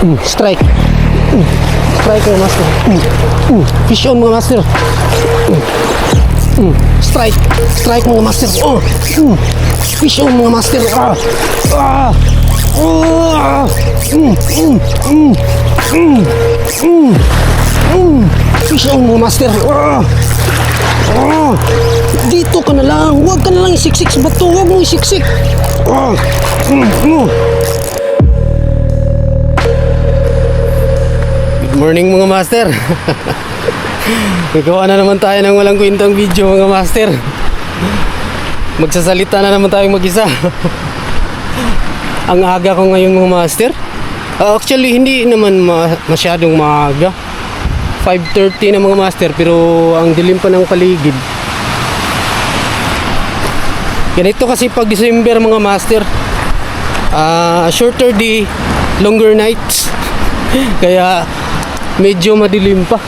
Strike. Strike mga master. Fish on mga master. Strike. Strike mga master. Fish on mga master. Fish on mga master. Dito ka na lang. Huwag ka na lang isiksik sa bato. Huwag mo isiksik. Good morning mga master. Nagawa na naman tayo ng walang kwentang video mga master. Magsasalita na naman tayong mag-isa. Ang aga ko ngayon mga master. Actually hindi naman masyadong maaga. 5:30 na mga master, pero ang dilim pa ng paligid. Ganito kasi pag December mga master, shorter day, longer nights. Kaya medyo madilim pa.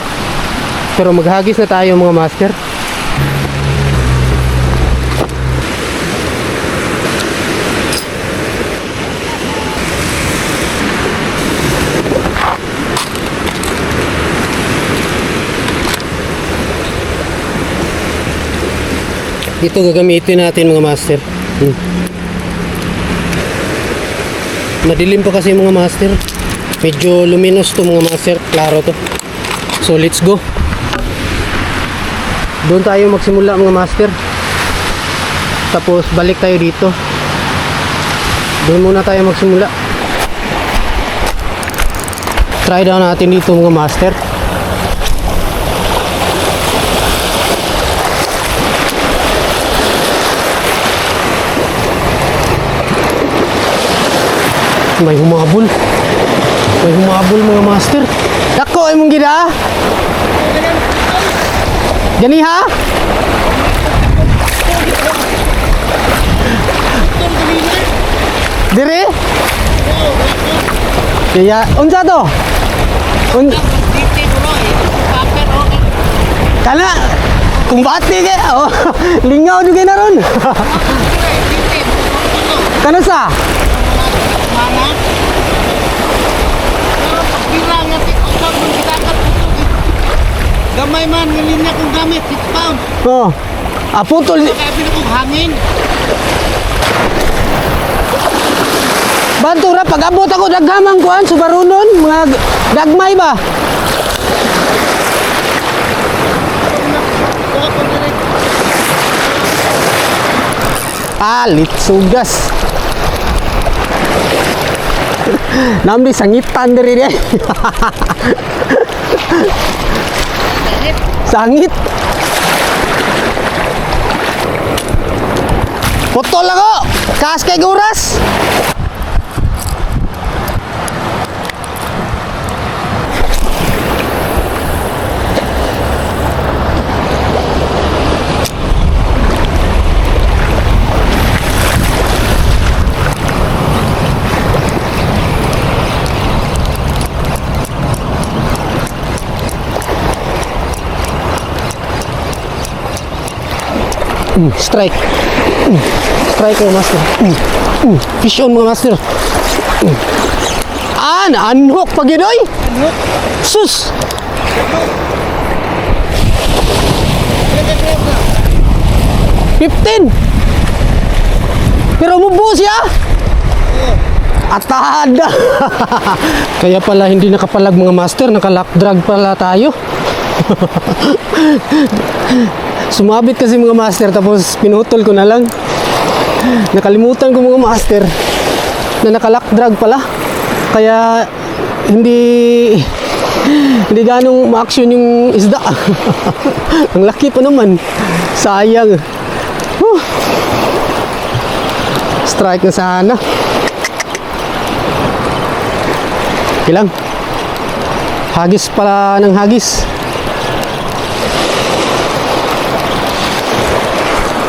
Pero maghagis na tayo mga master. Ito gagamitin natin mga master. Madilim pa kasi mga master. Medyo luminous to mga master. Klaro to. So let's go. Doon tayo magsimula mga master. Tapos balik tayo dito. Doon muna tayo magsimula. Try down natin dito mga master. May humabol. May humabol mga master. Dako ay mong gida. Gani ha? Dire? Kaya unsa to? Kana kumbati ke. Oh, lingaw juga na ron. Kana sa? Mana? Pagkira nga tiktok ng kitakat gamay man ngilinya kong gamit 6 pound. Oh. Aputol. Kaya pinakong hangin. Bantura pag abot ako daghamang kuan subarunon mga dagmay ba? Alit sugas. Namdi sangitan dari dia. Sangit. Potol ako. Kas kay guras. Strike. Strike mga master. Fish on mga master. Unhook pag yun oy. Sus. $15. Pero mubo siya. Atada. Kaya pala hindi nakapalag mga master. Naka-lock drag pala tayo. Sumabit kasi mga master, tapos pinutol ko na lang. Nakalimutan ko mga master na naka-lock drag pala. Kaya hindi ganong ma-action yung isda. Ang laki pa naman. Sayang. Strike na sana. Ilang hagis pala ng hagis.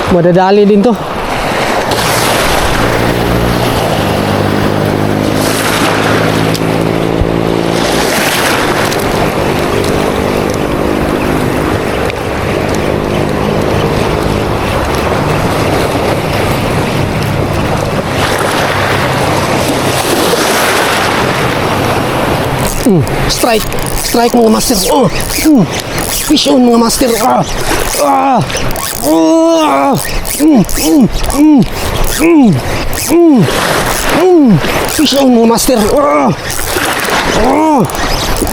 Madadali din to. Strike. Strike mga master. Fish on mga master. Fish on mga master.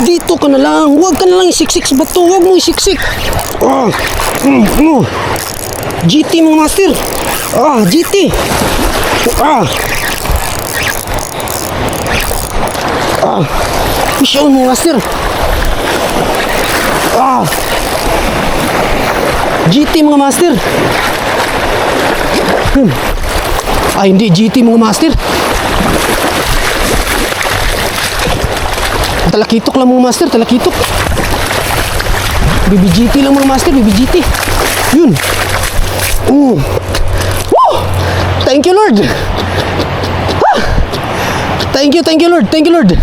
Dito ka na lang. Huwag ka na lang isiksik sa bato. Huwag mo isiksik. GT mga master. GT. Fish on mga master. GT mga master. Hindi GT mga master. Talakitok lang mga master, talakitok. BBGT lang mga master, BBGT. Yun. Woo! Thank you Lord. Thank you Lord, thank you Lord.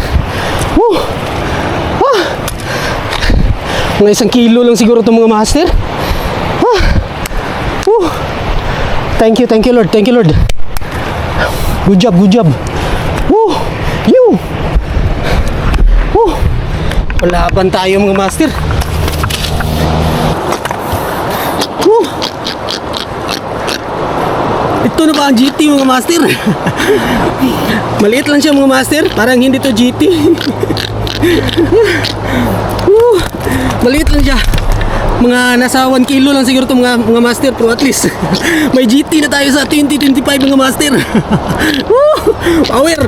Woo! Mga 1 kilo lang siguro itong mga master. Thank you Lord, thank you Lord. Good job, good job. You. Palaban tayo mga master. Ito na ba ang GT mga master? Maliit lang siya mga master. Parang hindi to GT. Maliit lang siya. Mga nasa 1 kilo lang siguro ito mga master. Pero at least may GT na tayo sa 2025 mga master. Power.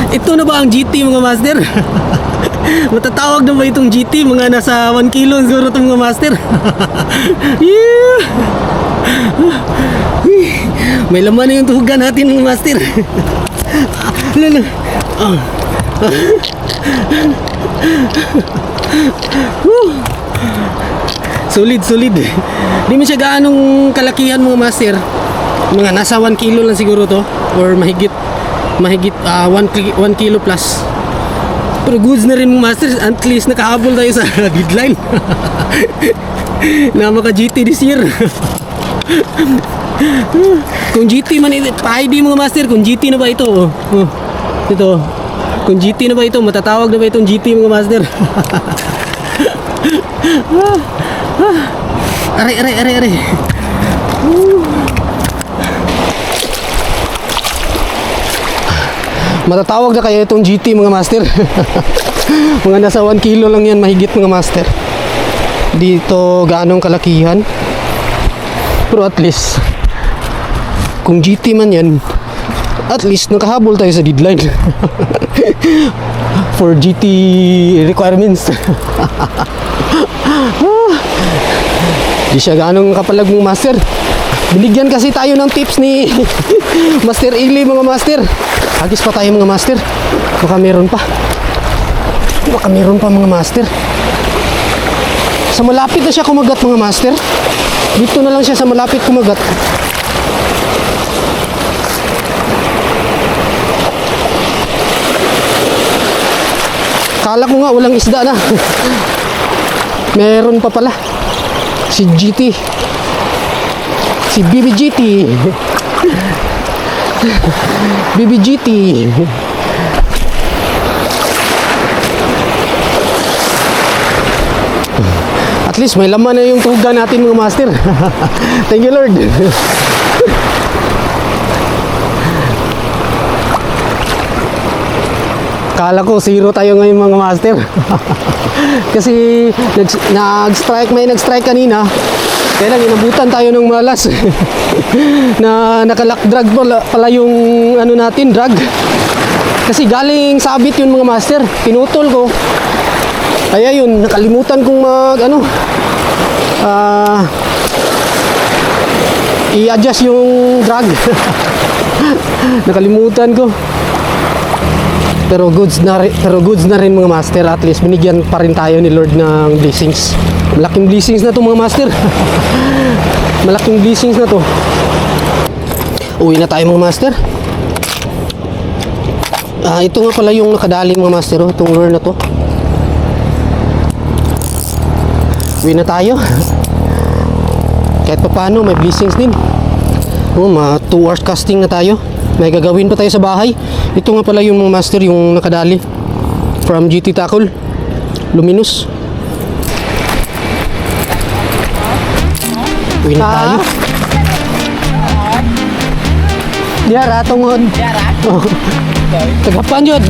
Ito na ba ang GT mga master? Matatawag na ba itong GT? Mga nasa 1 kilo siguro itong mga master. May laman na yung tuhugan natin mga master. Solid. Di mo siya gaanong kalakihan mga master. Mga nasa 1 kilo lang siguro to. Or mahigit 1 kilo plus. Pero goods na rin mga master. At least nakahabol tayo sa deadline. Na maka GT this year. Kung GT man ito, pa-ID mga master, kung GT na ba ito? Ito. Kung GT na ba ito, matatawag na ba itong GT mga master? Aray. Matatawag na kaya itong GT mga master. Mga nasa 1 kilo lang yan, mahigit mga master. Dito gaanong kalakihan. Pero at least kung GT man yan, at least nakahabol tayo sa deadline. For GT requirements. Di siya gaanong kapalag mga master. Binigyan kasi tayo ng tips ni Master Ili mga master. Agis pa tayo mga master. Baka meron pa mga master. Sa malapit na siya kumagat mga master. Dito na lang siya sa malapit kumagat. Kala ko nga walang isda na. Meron pa pala. Si GT. Si BBGT. BBGT. At least may laman na yung tuga natin mga master. Thank you Lord. Kala ko zero tayo ngayon mga master. Kasi may nag-strike kanina. Kaya lang inabutan tayo ng malas. Na nakalak drag pala yung ano natin, drag. Kasi galing sabit yun mga master. Pinutol ko. Kaya yun, nakalimutan kong i-adjust yung drag. Nakalimutan ko. Pero goods na rin mga master. At least binigyan pa rin tayo ni Lord ng blessings. Malaking blessings na to mga master. Malaking blessings na to. Uwi na tayo mga master. Ito nga pala yung nakadali mga master. Itong lure na to. Uwi na tayo. Kahit pa paano may blessings din. Oh, 2 hours casting na tayo. May gagawin pa tayo sa bahay. Ito nga pala yung mga master, yung nakadali. From GT Tackle. Luminous. Uwi na tayo. Diara, tungod. Yara. Tagapan yun.